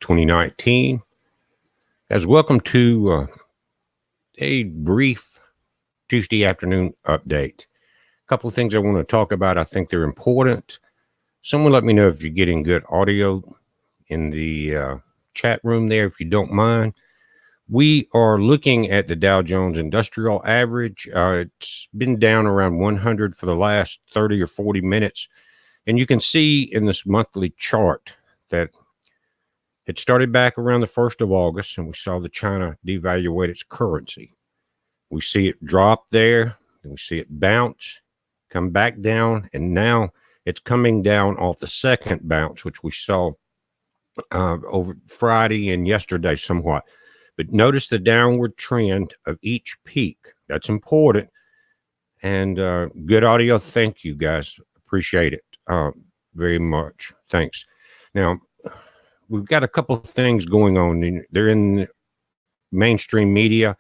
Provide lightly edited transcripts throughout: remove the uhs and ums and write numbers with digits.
2019. As welcome to a brief Tuesday afternoon update. A couple of things I want to talk about. I think they're important. Someone let me know if you're getting good audio in the chat room there, if you don't mind. We are looking at the Dow Jones Industrial Average. It's been down around 100 for the last 30 or 40 minutes. And you can see in this monthly chart that it started back around the 1st of August, and we saw the China devaluate its currency. We see it drop there, and we see it bounce, come back down, and now it's coming down off the second bounce, which we saw over Friday and yesterday somewhat. But notice the downward trend of each peak. That's important. And good audio. Thank you, guys. Appreciate it very much. Thanks. Now, we've got a couple of things going on. They're in mainstream media,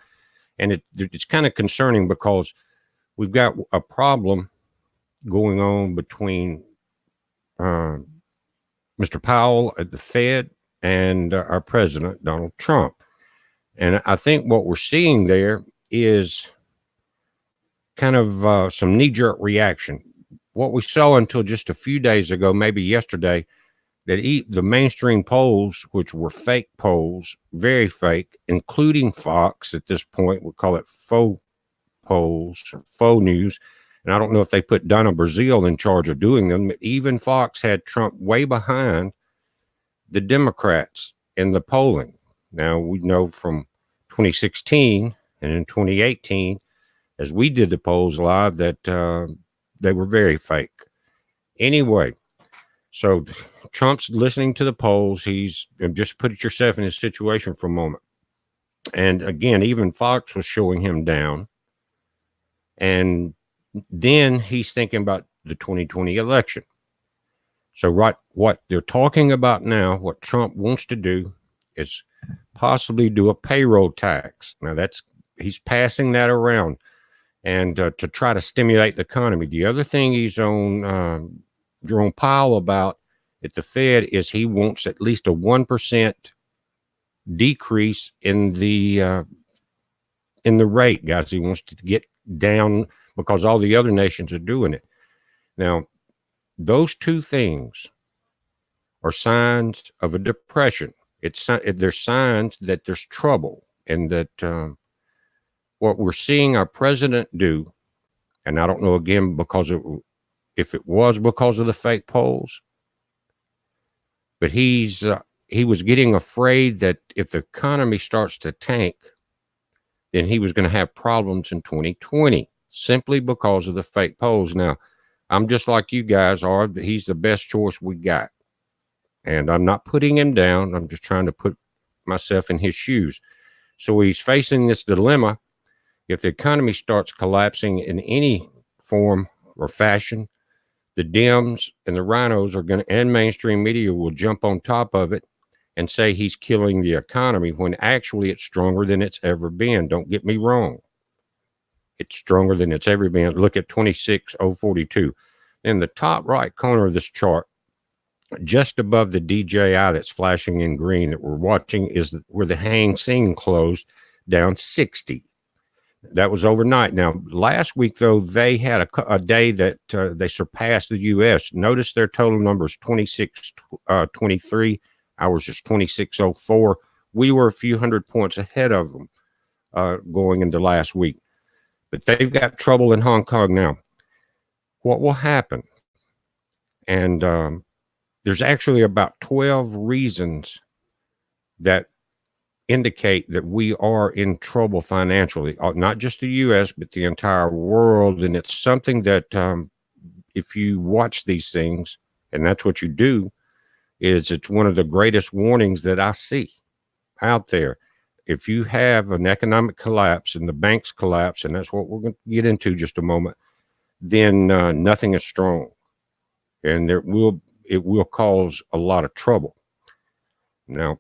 and it's kind of concerning because we've got a problem going on between Mr. Powell at the Fed and our president, Donald Trump. And I think what we're seeing there is kind of some knee-jerk reaction. What we saw until just a few days ago, maybe yesterday, that the mainstream polls, which were fake polls, very fake, including Fox at this point, we call it faux polls, or faux news. And I don't know if they put Donna Brazile in charge of doing them. Even Fox had Trump way behind the Democrats in the polling. Now, we know from 2016 and in 2018, as we did the polls live, that they were very fake. Anyway, so Trump's listening to the polls. He's just put yourself in his situation for a moment. And again, even Fox was showing him down. And then he's thinking about the 2020 election. So what they're talking about now, what Trump wants to do is possibly do a payroll tax. Now he's passing that around and to try to stimulate the economy. The other thing he's on Jerome Powell about at the Fed is he wants at least a 1% decrease in the rate, guys. He wants to get down because all the other nations are doing it. Now, those two things are signs of a depression. There's signs that there's trouble, and that what we're seeing our president do, and I don't know again if it was because of the fake polls, but he was getting afraid that if the economy starts to tank, then he was going to have problems in 2020 simply because of the fake polls. Now, I'm just like you guys are. He's the best choice we got. And I'm not putting him down. I'm just trying to put myself in his shoes. So he's facing this dilemma. If the economy starts collapsing in any form or fashion, the Dems and the rhinos and mainstream media will jump on top of it and say he's killing the economy when actually it's stronger than it's ever been. Don't get me wrong. It's stronger than it's ever been. Look at 26,042. In the top right corner of this chart, just above the DJI that's flashing in green that we're watching, is where the Hang Seng closed, down 60. That was overnight. Now, last week, though, they had a day that they surpassed the U.S. Notice their total number is 2623. Ours is 2604. We were a few hundred points ahead of them going into last week. But they've got trouble in Hong Kong now. What will happen? And there's actually about 12 reasons that indicate that we are in trouble financially, not just the U.S., but the entire world. And it's something that if you watch these things, and that's what you do, it's one of the greatest warnings that I see out there. If you have an economic collapse and the banks collapse, and that's what we're going to get into just a moment, then nothing is strong. And it will cause a lot of trouble. Now,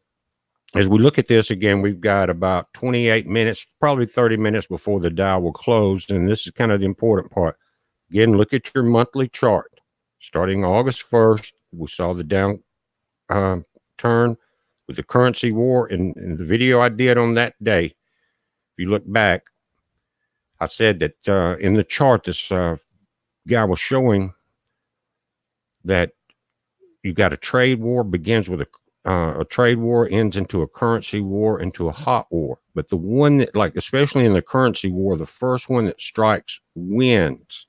as we look at this again, we've got about 28 minutes, probably 30 minutes before the Dow will close. And this is kind of the important part. Again, look at your monthly chart. Starting August 1st, we saw the down turn with the currency war. And the video I did on that day, if you look back, I said that in the chart, this guy was showing that you got a trade war begins with a trade war, ends into a currency war, into a hot war. But the one that, like, especially in the currency war, the first one that strikes wins,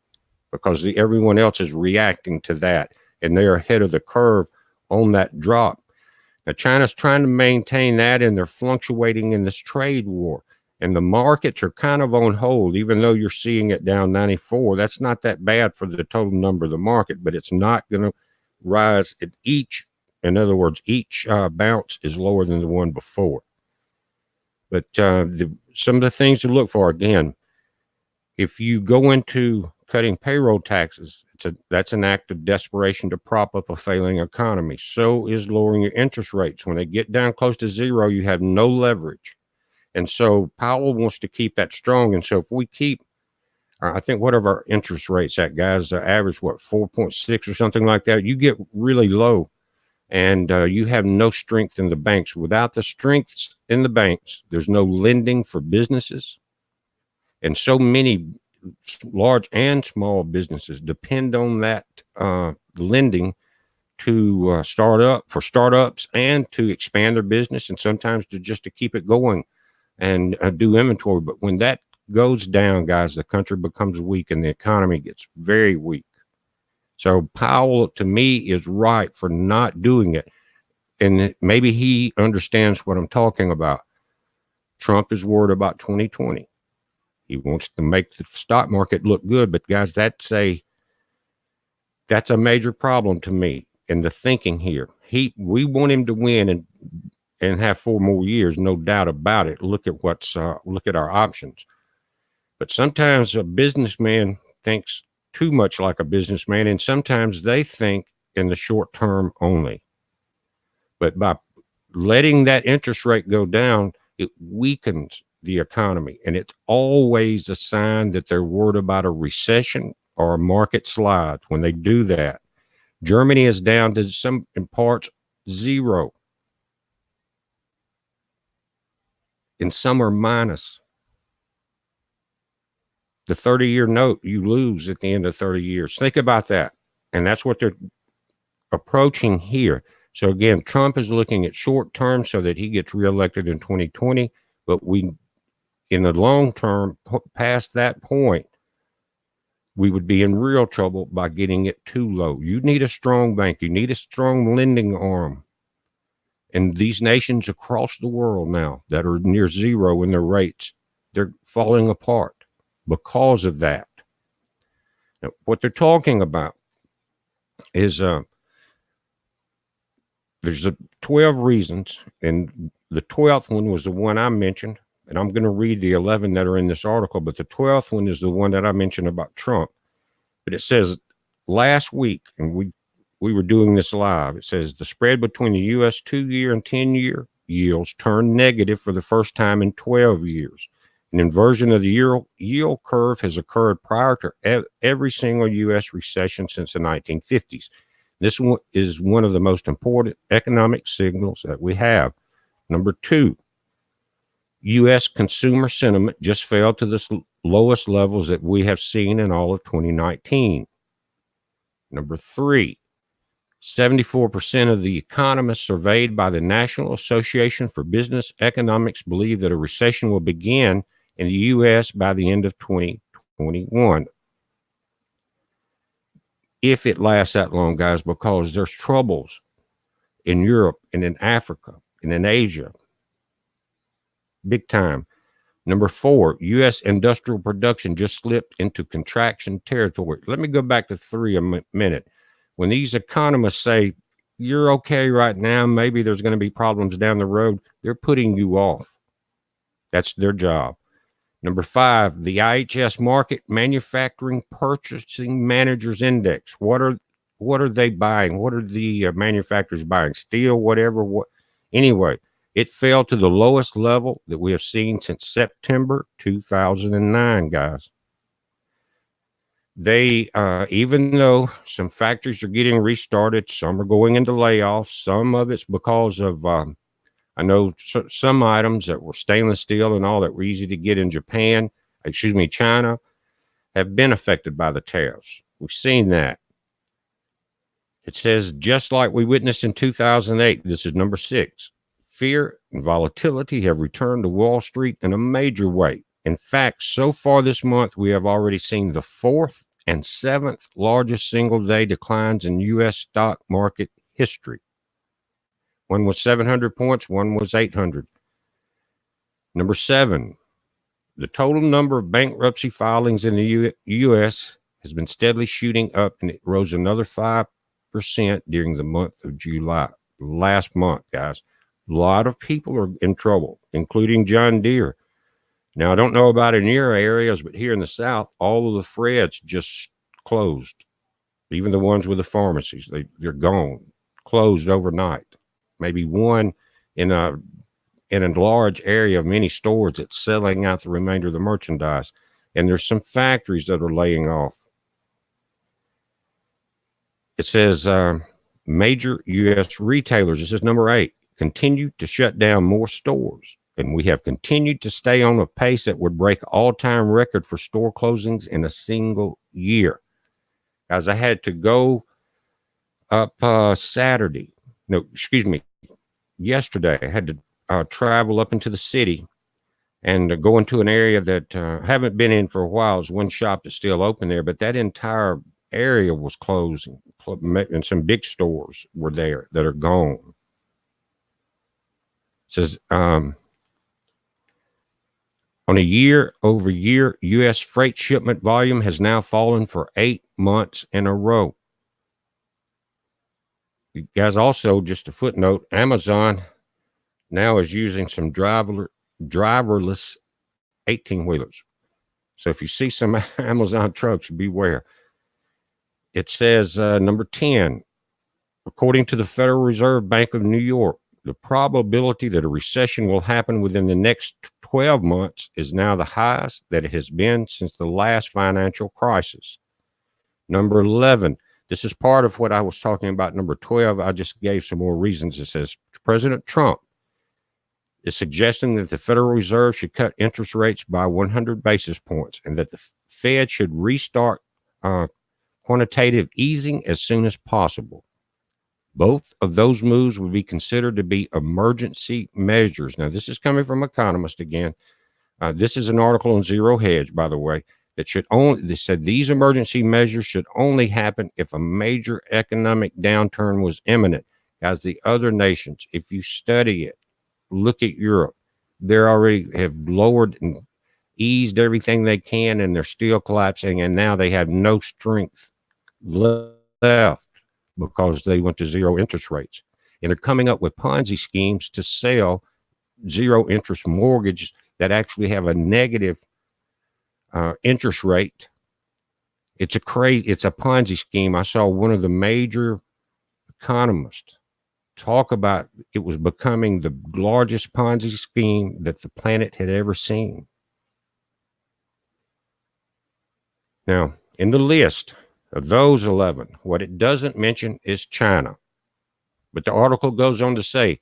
because everyone else is reacting to that, and they're ahead of the curve on that drop. Now, China's trying to maintain that, and they're fluctuating in this trade war. And the markets are kind of on hold, even though you're seeing it down 94. That's not that bad for the total number of the market, but it's not going to rise at each. In other words, each bounce is lower than the one before. But some of the things to look for, again, if you go into cutting payroll taxes, that's an act of desperation to prop up a failing economy. So is lowering your interest rates. When they get down close to zero, you have no leverage. And so Powell wants to keep that strong. And so if we keep, I think, what are our interest rates at, guys? Average, 4.6 or something like that? You get really low, and you have no strength in the banks. Without the strengths in the banks, there's no lending for businesses. And so many large and small businesses depend on that lending to startups and to expand their business, and sometimes to keep it going and do inventory. But when that goes down, guys, the country becomes weak and the economy gets very weak. So Powell, to me, is right for not doing it. And maybe he understands what I'm talking about. Trump is worried about 2020. He wants to make the stock market look good. But guys, that's a major problem to me in the thinking here. We want him to win and have 4 more years, no doubt about it. Look at our options. But sometimes a businessman thinks too much like a businessman, and sometimes they think in the short term only. But by letting that interest rate go down, it weakens the economy, and it's always a sign that they're worried about a recession or a market slide. When they do that, Germany is down to some in parts zero, and some are minus. The 30-year note, you lose at the end of 30 years. Think about that. And that's what they're approaching here. So again, Trump is looking at short term so that he gets reelected in 2020. But in the long term, past that point, we would be in real trouble by getting it too low. You need a strong bank. You need a strong lending arm. And these nations across the world now that are near zero in their rates, they're falling apart because of that. Now, what they're talking about is there's 12 reasons, and the 12th one was the one I mentioned, and I'm going to read the 11 that are in this article, but the 12th one is the one that I mentioned about Trump. But it says last week, and we were doing this live, it says the spread between the U.S. 2-year and 10-year yields turned negative for the first time in 12 years. An inversion of the yield curve has occurred prior to every single U.S. recession since the 1950s. This one is one of the most important economic signals that we have. Number 2, U.S. consumer sentiment just fell to the lowest levels that we have seen in all of 2019. Number 3, 74% of the economists surveyed by the National Association for Business Economics believe that a recession will begin in the U.S. by the end of 2021. If it lasts that long, guys, because there's troubles in Europe and in Africa and in Asia. Big time. Number 4, U.S. industrial production just slipped into contraction territory. Let me go back to 3 a minute. When these economists say, you're okay right now, maybe there's going to be problems down the road, they're putting you off. That's their job. Number 5, the IHS Market Manufacturing Purchasing Managers Index. What are they buying? What are the manufacturers buying? Steel, whatever. Anyway, it fell to the lowest level that we have seen since September 2009, guys. They, even though some factories are getting restarted, some are going into layoffs, some of it's because of I know some items that were stainless steel and all that were easy to get in China, have been affected by the tariffs. We've seen that. It says, just like we witnessed in 2008, this is number 6, fear and volatility have returned to Wall Street in a major way. In fact, so far this month, we have already seen the 4th and 7th largest single-day declines in U.S. stock market history. One was 700 points, one was 800. Number 7, the total number of bankruptcy filings in the U.S. has been steadily shooting up, and it rose another 5% during the month of July. Last month, guys. A lot of people are in trouble, including John Deere. Now, I don't know about in your areas, but here in the South, all of the Freds just closed. Even the ones with the pharmacies, they're gone, closed overnight. Maybe one in a large area of many stores that's selling out the remainder of the merchandise. And there's some factories that are laying off. It says major U.S. retailers, this is number 8, continue to shut down more stores. And we have continued to stay on a pace that would break all-time record for store closings in a single year. Guys, I had to go up yesterday. I had to travel up into the city and go into an area that I haven't been in for a while. There's one shop that's still open there, but that entire area was closing, and some big stores were there that are gone. It says, on a year-over-year, U.S. freight shipment volume has now fallen for 8 months in a row. You guys, also, just a footnote, Amazon now is using some driverless 18-wheelers. So if you see some Amazon trucks, beware. It says, number 10, according to the Federal Reserve Bank of New York, the probability that a recession will happen within the next 12 months is now the highest that it has been since the last financial crisis. Number 11, this is part of what I was talking about. Number 12, I just gave some more reasons. It says President Trump is suggesting that the Federal Reserve should cut interest rates by 100 basis points and that the Fed should restart quantitative easing as soon as possible. Both of those moves would be considered to be emergency measures. Now, this is coming from economists again. This is an article on Zero Hedge, by the way, they said these emergency measures should only happen if a major economic downturn was imminent. Guys, the other nations, if you study it, look at Europe, they already have lowered and eased everything they can, and they're still collapsing, and now they have no strength left because they went to zero interest rates. And they're coming up with Ponzi schemes to sell zero interest mortgages that actually have a negative interest rate. It's a Ponzi scheme. I saw one of the major economists talk about it was becoming the largest Ponzi scheme that the planet had ever seen. Now, in the list of those 11, what it doesn't mention is China. But the article goes on to say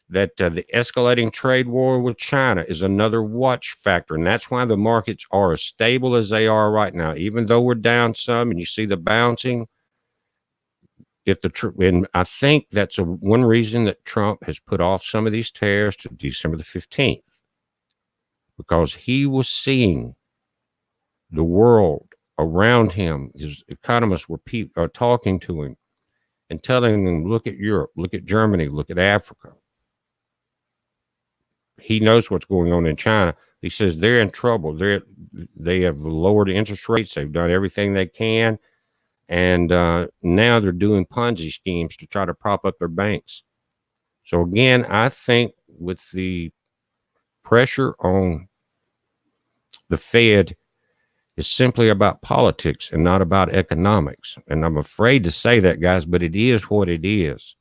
that the escalating trade war with China is another watch factor. And that's why the markets are as stable as they are right now. Even though we're down some and you see the bouncing, and I think that's one reason that Trump has put off some of these tariffs to December the 15th, because he was seeing the world around him. His economists were talking to him and telling him, look at Europe, look at Germany, look at Africa. He knows what's going on in China. He says they're in trouble. They have lowered interest rates. They've done everything they can. And now they're doing Ponzi schemes to try to prop up their banks. So again, I think with the pressure on the Fed is simply about politics and not about economics. And I'm afraid to say that, guys, but it is what it is.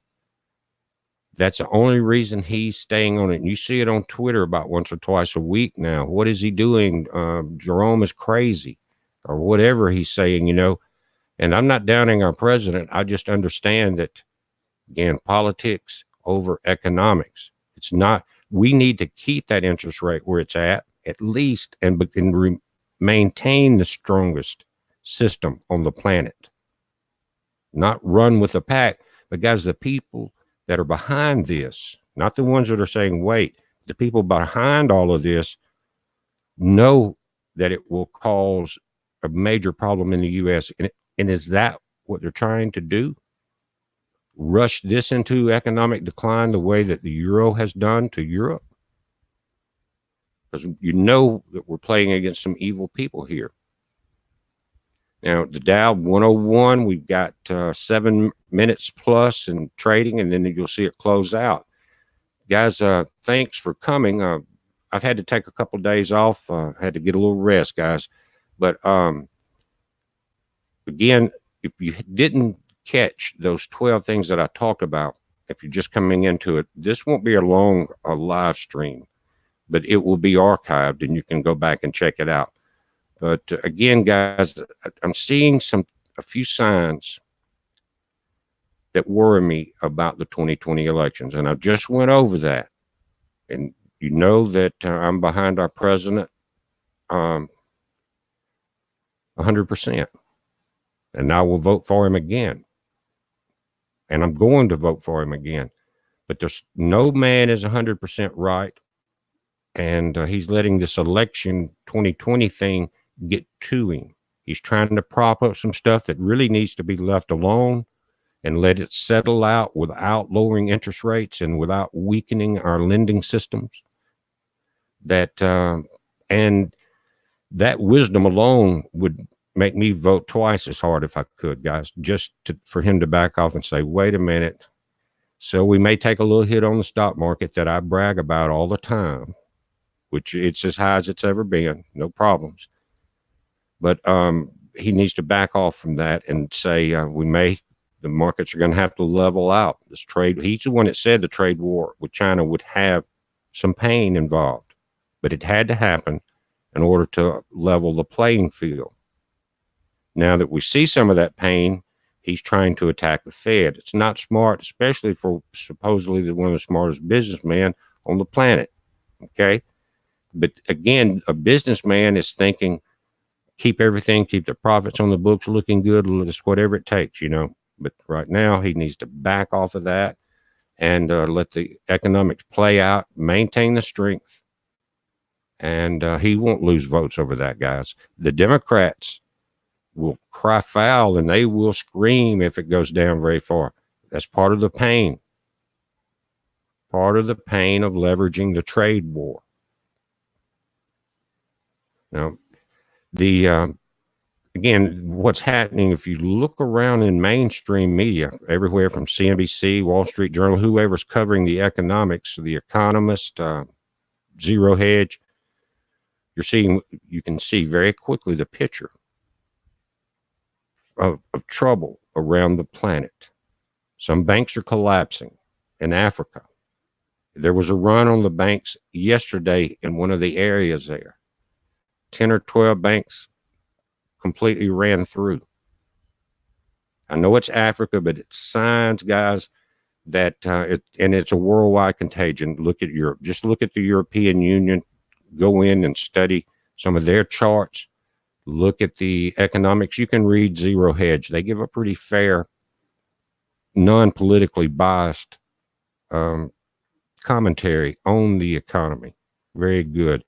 That's the only reason he's staying on it. And you see it on Twitter about once or twice a week now. What is he doing? Jerome is crazy, or whatever he's saying, you know. And I'm not downing our president. I just understand that, again, politics over economics. It's not. We need to keep that interest rate where it's at least, and maintain the strongest system on the planet. Not run with the pack, but guys, the people that are behind this, not the ones that are saying wait, the people behind all of this know that it will cause a major problem in the U.S. And is that what they're trying to do? Rush this into economic decline the way that the euro has done to Europe? Because you know that we're playing against some evil people here. Now, the Dow 101, we've got 7 minutes plus in trading, and then you'll see it close out. Guys, thanks for coming. I've had to take a couple of days off. Had to get a little rest, guys. But again, if you didn't catch those 12 things that I talked about, if you're just coming into it, this won't be a long live stream, but it will be archived, and you can go back and check it out. But again, guys, I'm seeing a few signs that worry me about the 2020 elections, and I just went over that. And you know that I'm behind our president 100%, and I will vote for him again, and I'm going to vote for him again. But there's no man is 100% right, and he's letting this election 2020 thing get to him. He's trying to prop up some stuff that really needs to be left alone and let it settle out without lowering interest rates and without weakening our lending systems. That and that wisdom alone would make me vote twice as hard if I could, guys, just for him to back off and say, wait a minute. So we may take a little hit on the stock market that I brag about all the time, which it's as high as it's ever been, no problems. But he needs to back off from that and say the markets are going to have to level out. This trade, he's the one that said the trade war with China would have some pain involved, but it had to happen in order to level the playing field. Now that we see some of that pain, he's trying to attack the Fed. It's not smart, especially for supposedly one of the smartest businessmen on the planet. Okay. But again, a businessman is thinking, keep the profits on the books looking good, just whatever it takes, But right now, he needs to back off of that and let the economics play out, maintain the strength, and he won't lose votes over that, guys. The Democrats will cry foul, and they will scream if it goes down very far. That's part of the pain. Part of the pain of leveraging the trade war. Now, again, what's happening, if you look around in mainstream media, everywhere from CNBC, Wall Street Journal, whoever's covering the economics, The Economist, Zero Hedge, you can see very quickly the picture of trouble around the planet. Some banks are collapsing in Africa. There was a run on the banks yesterday in one of the areas there. 10 or 12 banks completely ran through. I know it's Africa, but it's signs, guys, that and it's a worldwide contagion. Look at Europe. Just look at the European Union. Go in and study some of their charts. Look at the economics. You can read Zero Hedge. They give a pretty fair, non-politically biased commentary on the economy. Very good.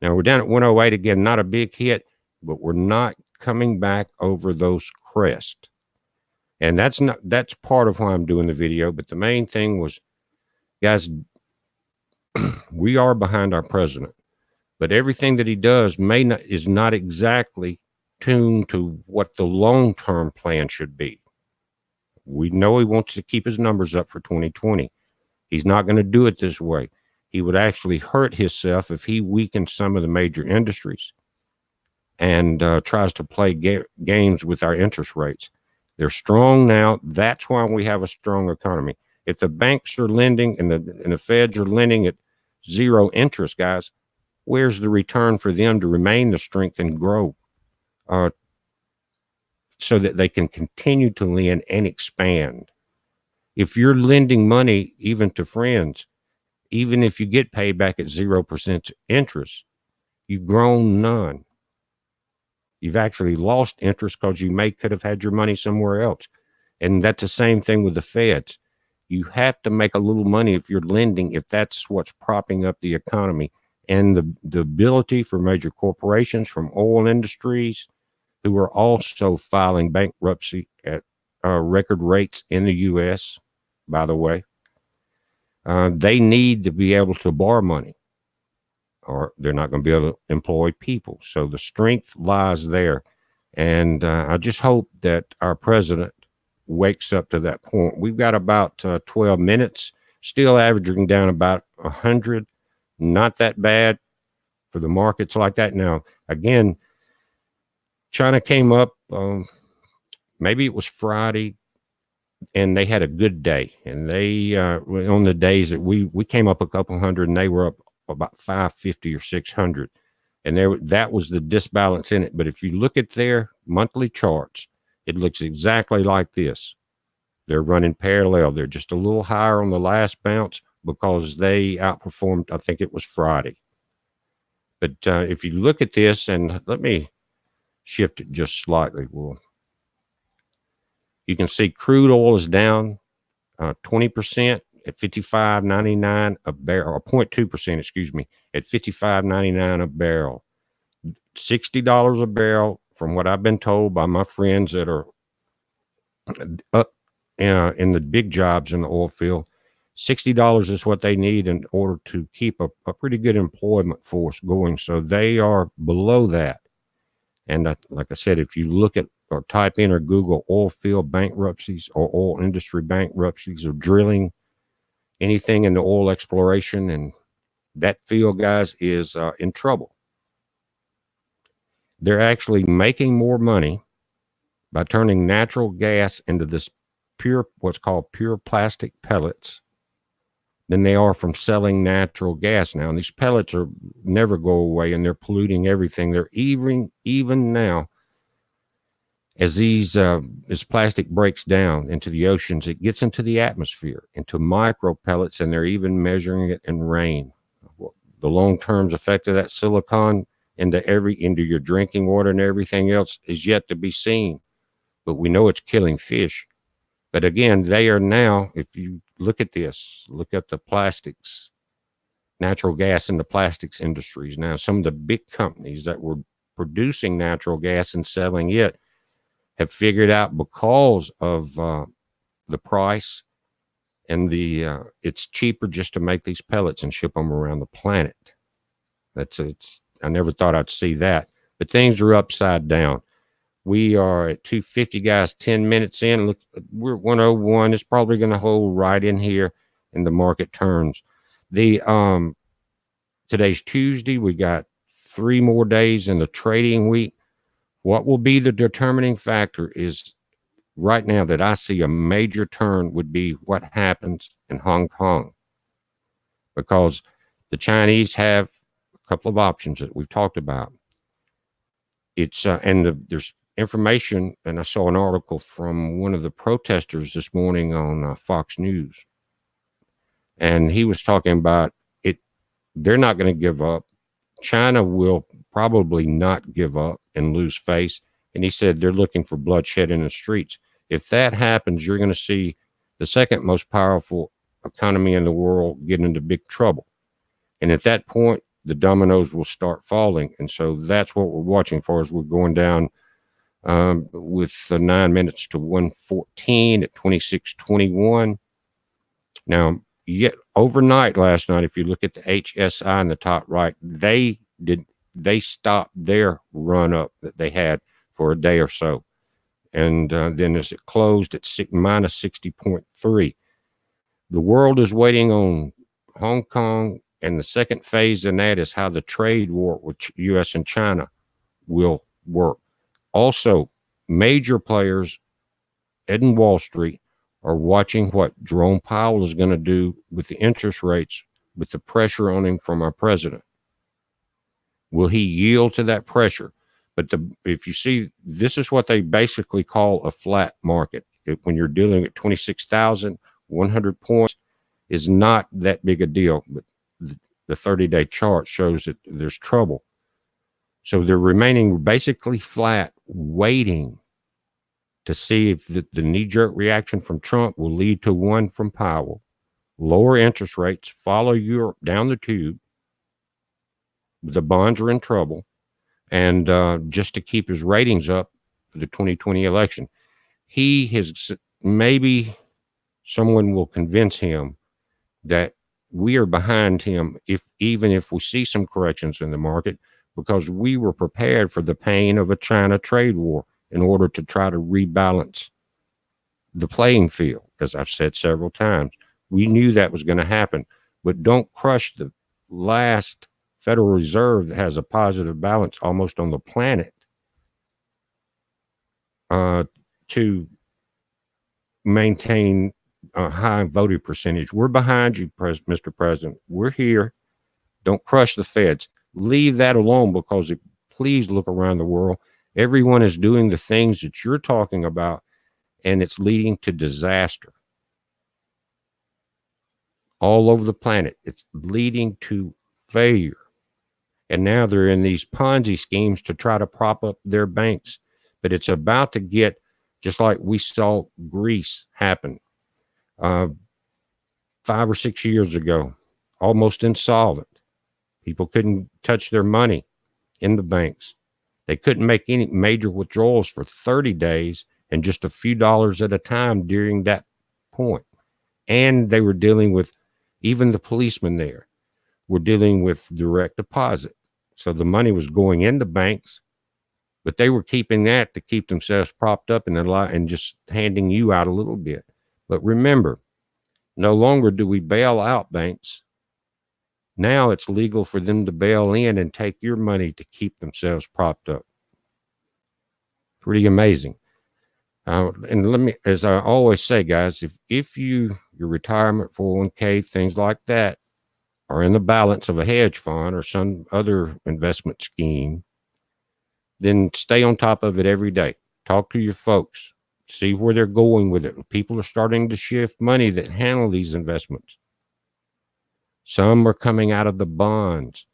Now we're down at 108 again, not a big hit, but we're not coming back over those crests. And that's part of why I'm doing the video. But the main thing was, guys, we are behind our president, but everything that he does is not exactly tuned to what the long-term plan should be. We know he wants to keep his numbers up for 2020. He's not going to do it this way. He would actually hurt himself if he weakens some of the major industries and tries to play games with our interest rates. They're strong now. That's why we have a strong economy. If the banks are lending and the feds are lending at zero interest, guys, where's the return for them to remain the strength and grow so that they can continue to lend and expand? If you're lending money even to friends, even if you get paid back at 0% interest, you've grown none. You've actually lost interest because you could have had your money somewhere else. And that's the same thing with the feds. You have to make a little money if you're lending, if that's what's propping up the economy. And the ability for major corporations from oil industries who are also filing bankruptcy at record rates in the U.S., by the way, they need to be able to borrow money or they're not going to be able to employ people. So the strength lies there. And I just hope that our president wakes up to that point. We've got about 12 minutes, still averaging down about 100. Not that bad for the markets like that. Now, again, China came up, maybe it was Friday, and they had a good day. And they, on the days that we came up a couple hundred and they were up about 550 or 600. And that was the disbalance in it. But if you look at their monthly charts, it looks exactly like this. They're running parallel. They're just a little higher on the last bounce because they outperformed, I think it was Friday. But if you look at this, and let me shift it just slightly, well, you can see crude oil is down 20% at $55.99 a barrel, or 0.2%, excuse me, at $55.99 a barrel. $60 a barrel, from what I've been told by my friends that are up in the big jobs in the oil field. $60 is what they need in order to keep a pretty good employment force going. So they are below that. And like I said, if you look at or type in or Google oil field bankruptcies or oil industry bankruptcies or drilling, anything in the oil exploration, and that field, guys, is in trouble. They're actually making more money by turning natural gas into this what's called pure plastic pellets than they are from selling natural gas now. And these pellets are never go away, and they're polluting everything. They're even now, as as plastic breaks down into the oceans, it gets into the atmosphere, into micro pellets, and they're even measuring it in rain. The long-term effect of that silicon into your drinking water and everything else is yet to be seen. But we know it's killing fish. But again, they are now, if you look at this, look at the plastics, natural gas in the plastics industries. Now, some of the big companies that were producing natural gas and selling it have figured out, because of the price and it's cheaper just to make these pellets and ship them around the planet. I never thought I'd see that, but things are upside down. We are at 250, guys, 10 minutes in. Look, we're at 101. It's probably going to hold right in here, and the market turns. Today's Tuesday. We got 3 more days in the trading week. What will be the determining factor is, right now that I see a major turn, would be what happens in Hong Kong, because the Chinese have a couple of options that we've talked about. It's there's information, and I saw an article from one of the protesters this morning on Fox News, and he was talking about it. They're not going to give up. China will probably not give up and lose face, and he said they're looking for bloodshed in the streets. If that happens, you're going to see the second most powerful economy in the world get into big trouble, and at that point, the dominoes will start falling. And so that's what we're watching for, as we're going down with 9 minutes to 114 at 26.21. Now, yet overnight last night, if you look at the HSI in the top right, they stopped their run up that they had for a day or so. And then as it closed at minus 60.3, the world is waiting on Hong Kong. And the second phase in that is how the trade war with U.S. and China will work. Also, major players in Wall Street are watching what Jerome Powell is going to do with the interest rates, with the pressure on him from our president. Will he yield to that pressure? But if you see, this is what they basically call a flat market. When you're dealing at 26,100 points, is not that big a deal, but the 30-day chart shows that there's trouble. So they're remaining basically flat, waiting to see if the knee-jerk reaction from Trump will lead to one from Powell. Lower interest rates, follow Europe down the tube. The bonds are in trouble. And just to keep his ratings up for the 2020 election. He has, maybe someone will convince him that we are behind him, even if we see some corrections in the market, because we were prepared for the pain of a China trade war in order to try to rebalance the playing field. As I've said several times, we knew that was going to happen, but don't crush the last Federal Reserve that has a positive balance almost on the planet to maintain a high voting percentage. We're behind you, Mr. President. We're here. Don't crush the feds. Leave that alone, because please look around the world. Everyone is doing the things that you're talking about, and it's leading to disaster all over the planet. It's leading to failure. And now they're in these Ponzi schemes to try to prop up their banks. But it's about to get just like we saw Greece happen 5 or 6 years ago, almost insolvent. People couldn't touch their money in the banks. They couldn't make any major withdrawals for 30 days and just a few dollars at a time during that point. And they were dealing with, even the policemen there were dealing with direct deposit. So the money was going into banks, but they were keeping that to keep themselves propped up in their life and just handing you out a little bit. But remember, no longer do we bail out banks. Now it's legal for them to bail in and take your money to keep themselves propped up. Pretty amazing. And let me, as I always say, guys, if your retirement, 401k, things like that are in the balance of a hedge fund or some other investment scheme, then stay on top of it every day. Talk to your folks. See where they're going with it. People are starting to shift money that handle these investments. Some are coming out of the bonds.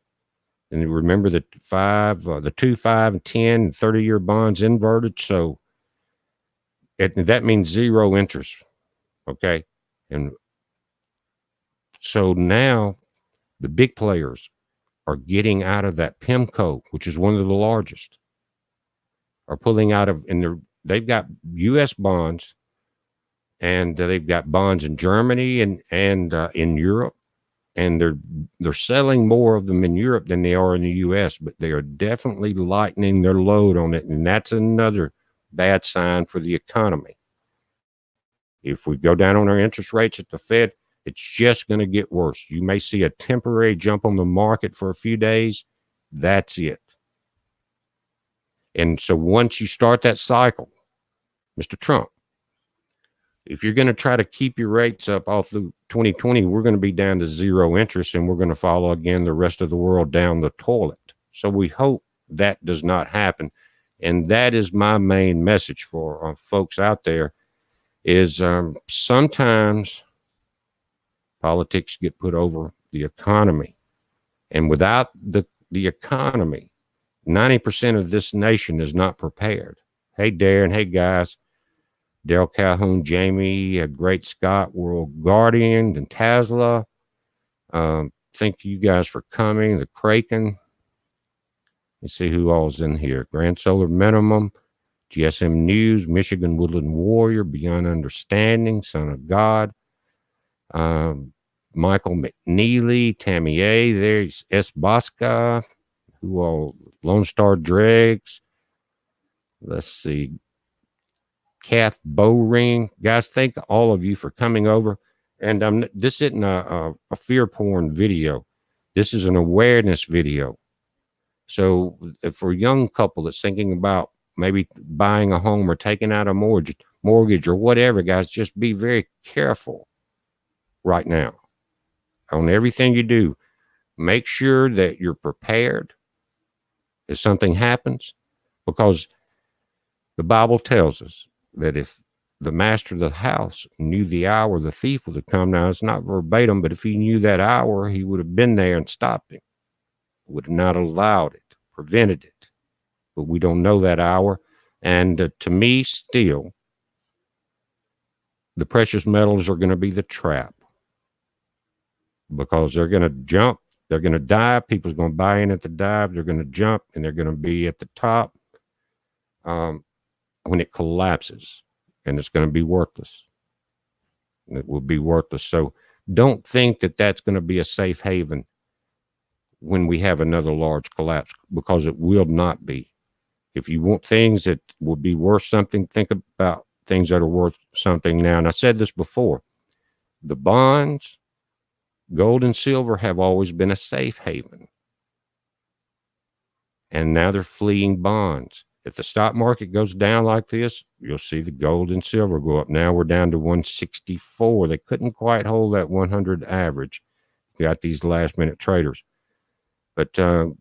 And remember the 2, 5, and 10, and 30-year bonds inverted. So that means zero interest. Okay. And so now the big players are getting out of that PIMCO, which is one of the largest, are pulling out of, and they've got U.S. bonds, and they've got bonds in Germany and in Europe, and they're selling more of them in Europe than they are in the U.S., but they are definitely lightening their load on it, and that's another bad sign for the economy. If we go down on our interest rates at the Fed, it's just going to get worse. You may see a temporary jump on the market for a few days. That's it. And so once you start that cycle, Mr. Trump, if you're going to try to keep your rates up all through 2020, we're going to be down to zero interest, and we're going to follow again the rest of the world down the toilet. So we hope that does not happen. And that is my main message for folks out there is sometimes politics get put over the economy. And without the economy, 90% of this nation is not prepared. Hey, Darren. Hey, guys. Dale Calhoun, Jamie, Great Scott, World Guardian, and Tesla. Thank you guys for coming. The Kraken. Let's see who all's in here. Grand Solar Minimum, GSM News, Michigan Woodland Warrior, Beyond Understanding, Son of God, Michael McNeely, Tammy A. There's S. Bosca, who all, Lone Star Dregs. Let's see. Kath Bowring. Guys, thank all of you for coming over. And this isn't a fear porn video. This is an awareness video. So for a young couple that's thinking about maybe buying a home or taking out a mortgage or whatever, guys, just be very careful right now on everything you do. Make sure that you're prepared if something happens, because the Bible tells us that if the master of the house knew the hour the thief would have come. Now, it's not verbatim, but if he knew that hour, he would have been there and stopped him, would have not allowed it, prevented it. But we don't know that hour. And to me, still, the precious metals are going to be the trap, because they're going to jump, they're going to dive. People's going to buy in at the dive. They're going to jump, and they're going to be at the top when it collapses, and it's going to be worthless. It will be worthless. So don't think that that's going to be a safe haven when we have another large collapse, because it will not be. If you want things that will be worth something, think about things that are worth something now. And I said this before, the bonds, gold and silver, have always been a safe haven. And now they're fleeing bonds. If the stock market goes down like this, you'll see the gold and silver go up. Now we're down to 164. They couldn't quite hold that 100 average. You got these last minute traders. But the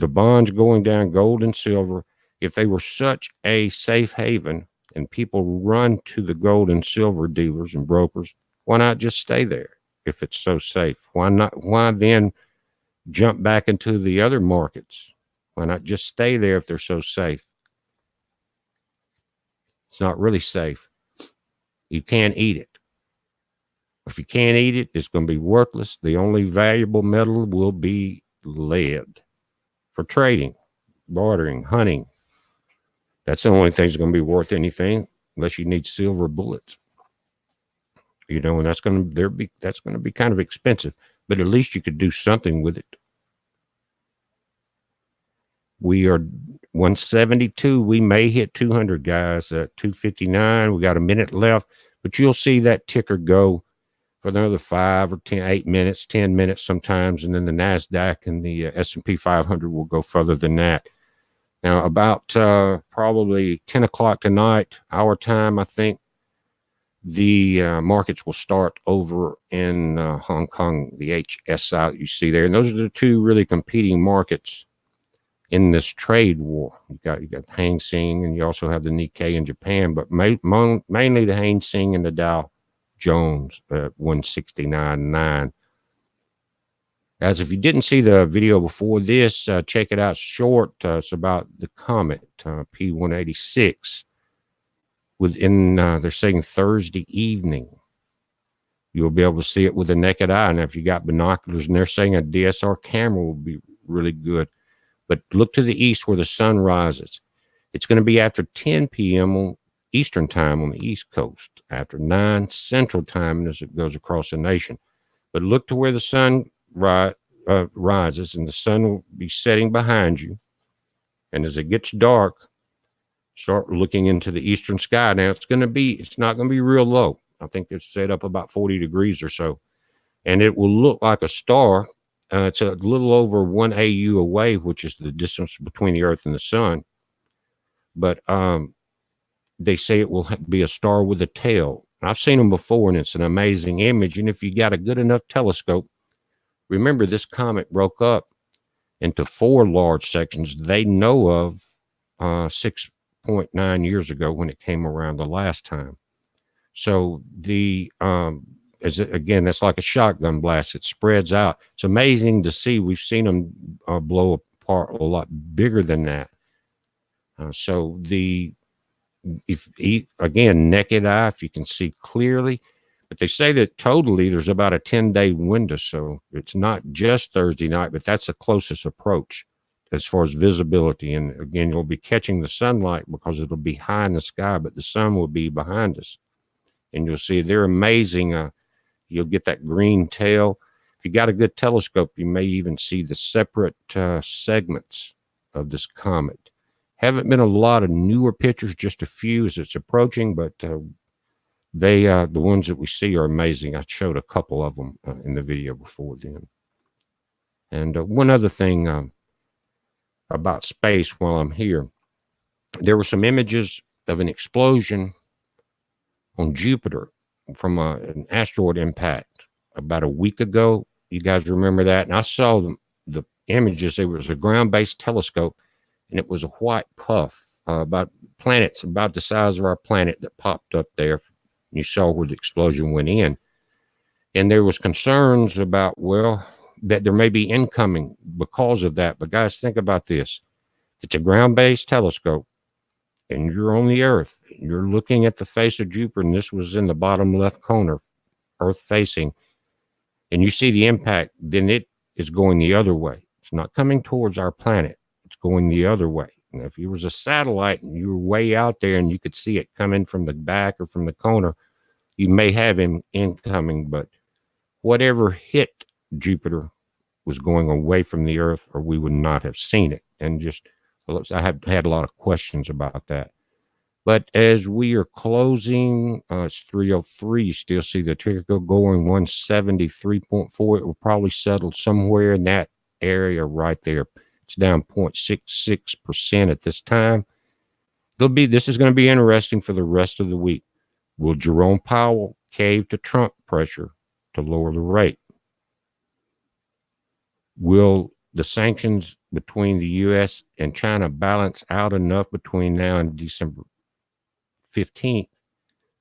bonds going down, gold and silver, if they were such a safe haven and people run to the gold and silver dealers and brokers, why not just stay there if it's so safe? Why then jump back into the other markets? Why not just stay there if they're so safe? It's not really safe. You can't eat it. If you can't eat it, it's going to be worthless. The only valuable metal will be lead for trading, bartering, hunting. That's the only thing that's going to be worth anything, unless you need silver bullets. You know, and that's going to be kind of expensive, but at least you could do something with it. We are 172. We may hit 200, guys, at 259. We got a minute left, but you'll see that ticker go for another 5 or 10, 8 minutes, 10 minutes sometimes. And then the NASDAQ and the S&P 500 will go further than that. Now, about probably 10 o'clock tonight, our time, I think, the markets will start over in Hong Kong, the HSI you see there. And those are the two really competing markets in this trade war. You got Hang Seng, and you also have the Nikkei in Japan, but mainly the Hang Seng and the Dow Jones at 169.9. As if you didn't see the video before this, check it out short. It's about the comet P186. They're saying Thursday evening. You'll be able to see it with the naked eye. And if you got binoculars, and they're saying a DSLR camera will be really good. But look to the east where the sun rises. It's going to be after 10 p.m. on Eastern time on the East Coast, after 9 Central time as it goes across the nation. But look to where the sun rises, and the sun will be setting behind you. And as it gets dark, start looking into the eastern sky. Now it's not going to be real low. I think it's set up about 40 degrees or so, and it will look like a star. It's a little over 1 AU away, which is the distance between the Earth and the sun. But they say it will be a star with a tail. I've seen them before, and it's an amazing image. And if you got a good enough telescope, remember this comet broke up into 4 large sections they know of 6.9 years ago when it came around the last time. So again, that's like a shotgun blast. It spreads out. It's amazing to see. We've seen them blow apart a lot bigger than that. Again, naked eye, if you can see clearly, but they say that totally there's about a 10-day window. So it's not just Thursday night, but that's the closest approach as far as visibility. And again, you'll be catching the sunlight because it'll be high in the sky, but the sun will be behind us. And you'll see they're amazing. You'll get that green tail. If you got a good telescope, you may even see the separate segments of this comet. Haven't been a lot of newer pictures, just a few as it's approaching, but the ones that we see are amazing. I showed a couple of them in the video before then. And one other thing about space while I'm here, there were some images of an explosion on Jupiter from an asteroid impact about a week ago. You guys remember that? And I saw the images. There was a ground-based telescope, and it was a white puff about planets about the size of our planet that popped up there. You saw where the explosion went in. And there was concerns about, well, that there may be incoming because of that. But guys, think about this. If it's a ground-based telescope and you're on the Earth, you're looking at the face of Jupiter, and this was in the bottom left corner, Earth facing, and you see the impact, then it is going the other way. It's not coming towards our planet. It's going the other way. And if you was a satellite and you were way out there and you could see it coming from the back or from the corner, you may have him incoming, but whatever hit Jupiter was going away from the Earth, or we would not have seen it. And just, I have had a lot of questions about that. But as we are closing, it's 3:03. You still see the ticker going 173.4. It will probably settle somewhere in that area right there. It's down 0.66% at this time. This is going to be interesting for the rest of the week. Will Jerome Powell cave to Trump pressure to lower the rate? Will the sanctions between the U.S. and China balance out enough between now and December 15th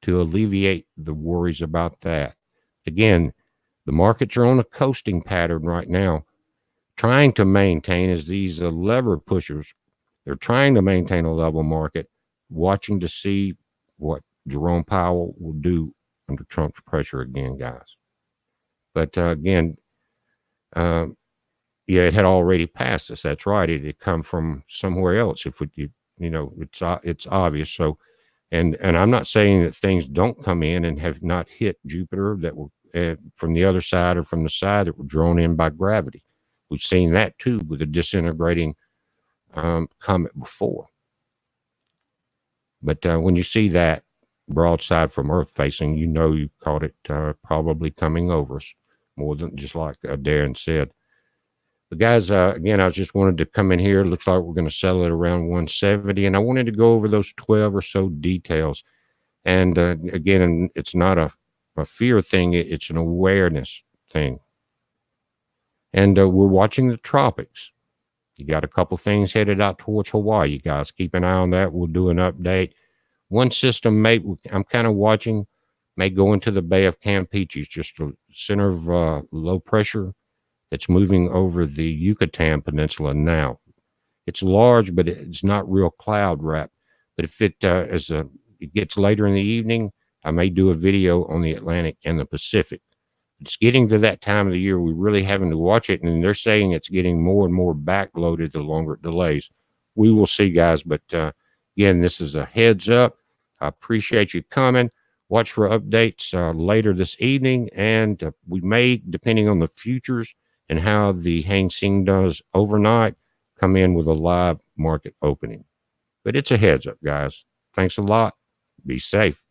to alleviate the worries about that? Again, the markets are on a coasting pattern right now, trying to maintain, as these lever pushers, they're trying to maintain a level market, watching to see what Jerome Powell will do under Trump's pressure again, guys. But again, yeah, it had already passed us. That's right. It had come from somewhere else. If it's obvious. So, and I'm not saying that things don't come in and have not hit Jupiter that were from the other side or from the side that were drawn in by gravity. We've seen that too with the disintegrating comet before. But when you see that broadside from Earth facing, you caught it probably coming over us more than just like Darren said. But guys, again, I just wanted to come in here. It looks like we're going to settle it around 170. And I wanted to go over those 12 or so details. And again, it's not a fear thing. It's an awareness thing. And we're watching the tropics. You got a couple things headed out towards Hawaii. You guys keep an eye on that. We'll do an update. One system I'm kind of watching may go into the Bay of Campeche. It's just a center of low pressure that's moving over the Yucatan Peninsula now. It's large, but it's not real cloud wrapped. But if it gets later in the evening, I may do a video on the Atlantic and the Pacific. It's getting to that time of the year we're really having to watch it, and they're saying it's getting more and more backloaded the longer it delays. We will see, guys. But again, this is a heads up. I appreciate you coming. Watch for updates later this evening, and we may, depending on the futures and how the Hang Seng does overnight, come in with a live market opening. But it's a heads up, guys. Thanks a lot. Be safe.